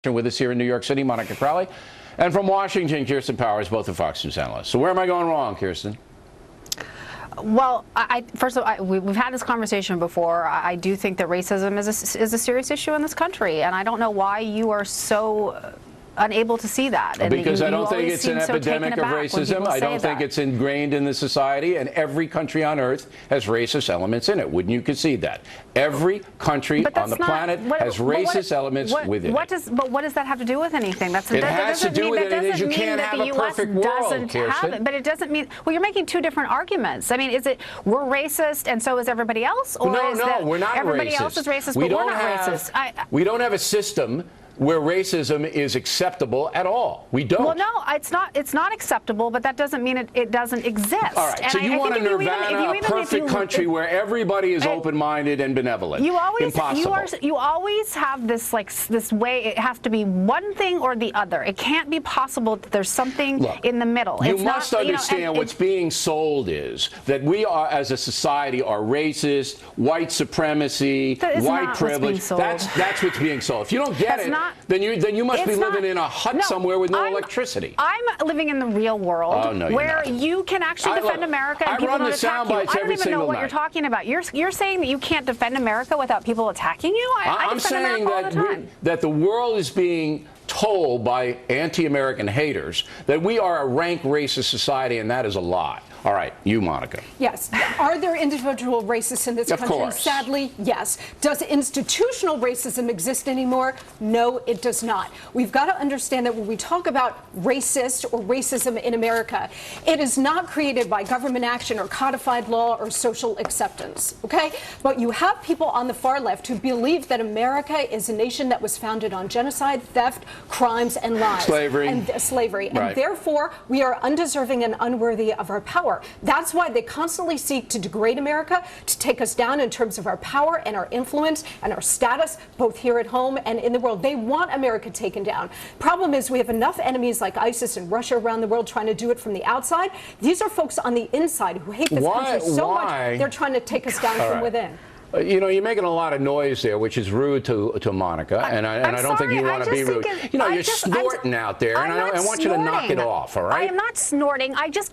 With us here in New York City, Monica Crowley, and from Washington, Kirsten Powers, both of Fox News analysts. So where am I going wrong, Kirsten? Well, first of all, we've had this conversation before. I do think that racism is a serious issue in this country, and I don't know why you are so unable to see that. And because I don't think it's an epidemic of racism. I don't think it's ingrained in the society, and every country on earth has racist elements in it. Wouldn't you concede that? Every country on the planet has racist elements within it. But what does that have to do with anything? It has to do with it. You can't have a perfect world, Kirsten. But it doesn't mean, well, you're making two different arguments. I mean, is it we're racist and so is everybody else? Or No, we're not racist. Everybody else is racist, but we're not racist. We don't have a system where racism is acceptable at all. We don't. Well, no, it's not acceptable, but that doesn't mean it doesn't exist. All right, so you want a nirvana, a perfect country where everybody is open-minded and benevolent. Impossible. You always have this this way. It has to be one thing or the other. It can't be possible that there's something in the middle. You must understand what's being sold is that we are, as a society, are racist, white supremacy, white privilege. That's what's being sold. If you don't get it, then you must be living in a hut somewhere with no electricity. I'm living in the real world where you can actually defend America and people don't attack you. I don't even know what you're talking about. You're saying that you can't defend America without people attacking you? I'm saying that the world is being told by anti-American haters that we are a rank racist society, and that is a lie. All right, you, Monica. Yes. Are there individual racists in this country? Of course. Sadly, yes. Does institutional racism exist anymore? No, it does not. We've got to understand that when we talk about racist or racism in America, it is not created by government action or codified law or social acceptance, okay? But you have people on the far left who believe that America is a nation that was founded on genocide, theft, crimes, and lies. Slavery. And therefore, we are undeserving and unworthy of our power. That's why they constantly seek to degrade America, to take us down in terms of our power and our influence and our status, both here at home and in the world. They want America taken down. Problem is we have enough enemies like ISIS and Russia around the world trying to do it from the outside. These are folks on the inside who hate this country so much, they're trying to take us down from within. You know, you're making a lot of noise there, which is rude to Monica, and I don't think you want to be rude. You know, you're snorting out there, and I want you to knock it off, all right? I am not snorting. I just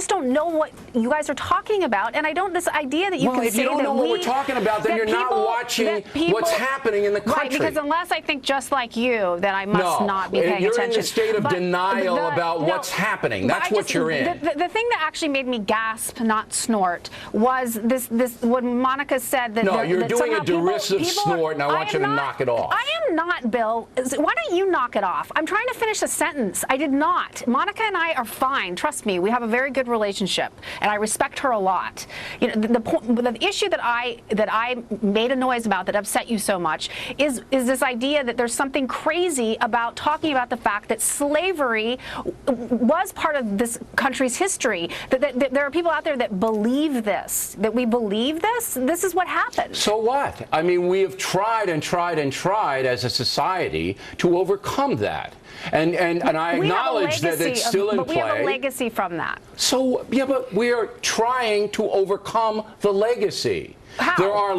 don't know what you guys are talking about, and I don't, this idea that you can say that if you don't know what we're talking about, then you're not watching what's happening in the country. Right, because unless I think just like you, then I must not be paying attention. You're in a state of denial about what's happening. That's what you're in. The thing that actually made me gasp, not snort, was this when Monica said that no, you're doing a derisive snort, and I want you to knock it off. I am not, Bill. Why don't you knock it off? I'm trying to finish a sentence. I did not. Monica and I are fine. Trust me. We have a very good relationship, and I respect her a lot. You know, the issue that I made a noise about that upset you so much is this idea that there's something crazy about talking about the fact that slavery was part of this country's history. That there are people out there that believe this. That we believe this. This is what happened. So what? I mean, we have tried and tried and tried as a society to overcome that. And I acknowledge that it's still in play. But we have a legacy from that. So, yeah, but we are trying to overcome the legacy. How? There are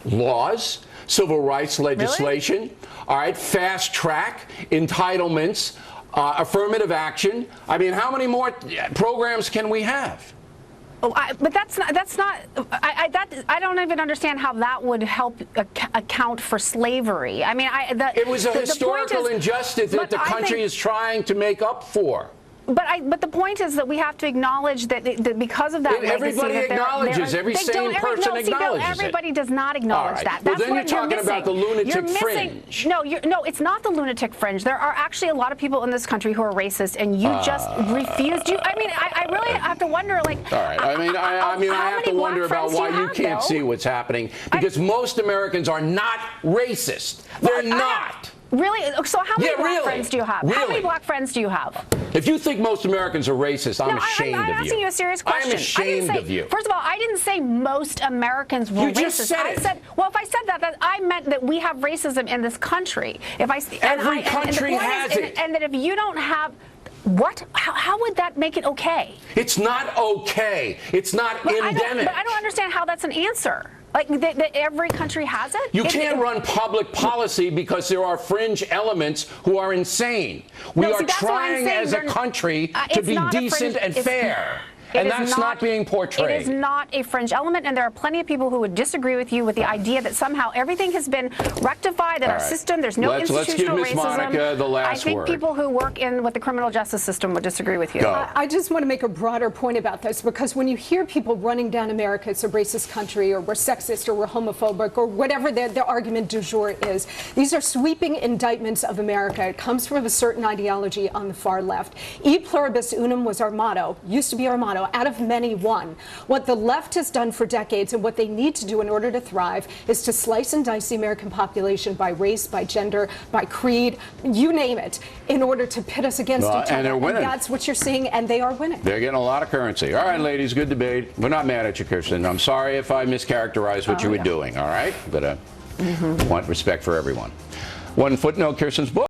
laws, civil rights legislation, all right, fast track, entitlements, affirmative action. I mean, how many more programs can we have? But that's not. I don't even understand how that would help account for slavery. I mean, it was a historical injustice that the country is trying to make up for. But the point is that we have to acknowledge that because of that everybody acknowledges. Every sane person acknowledges it. Everybody does not acknowledge that. Well, then you're talking about the lunatic fringe. No, it's not the lunatic fringe. There are actually a lot of people in this country who are racist, and you just refused. I mean, I really have to wonder. Like, all right. I have to wonder about why you can't see what's happening, because most Americans are not racist. They're not. Really? So how many black friends do you have? How many black friends do you have? If you think most Americans are racist, I'm ashamed of you. I'm asking you a serious question. I'm ashamed of you. First of all, I didn't say most Americans were racist. You just said it. Well, if I said that, I meant that we have racism in this country. Every country has it. And that if you don't have... What? How would that make it okay? It's not okay. It's not endemic. But I don't understand how that's an answer. Like that every country has it? You can't run public policy because there are fringe elements who are insane. We are trying as a country to be decent and fair. And that's not being portrayed. It is not a fringe element, and there are plenty of people who would disagree with you with the idea that somehow everything has been rectified in our system. There's no institutional racism. Let's give Ms. Monica the last word. I think people who work with the criminal justice system would disagree with you. I just want to make a broader point about this, because when you hear people running down America, it's a racist country, or we're sexist, or we're homophobic, or whatever the argument du jour is, these are sweeping indictments of America. It comes from a certain ideology on the far left. E pluribus unum was our motto, used to be our motto. Out of many, one. What the left has done for decades, and what they need to do in order to thrive, is to slice and dice the American population by race, by gender, by creed, you name it, in order to pit us against each other. And they're winning. And that's what you're seeing, and they are winning. They're getting a lot of currency. All right, ladies, good debate. We're not mad at you, Kirsten. I'm sorry if I mischaracterized what you were doing, all right? But I want respect for everyone. One footnote, Kirsten's book.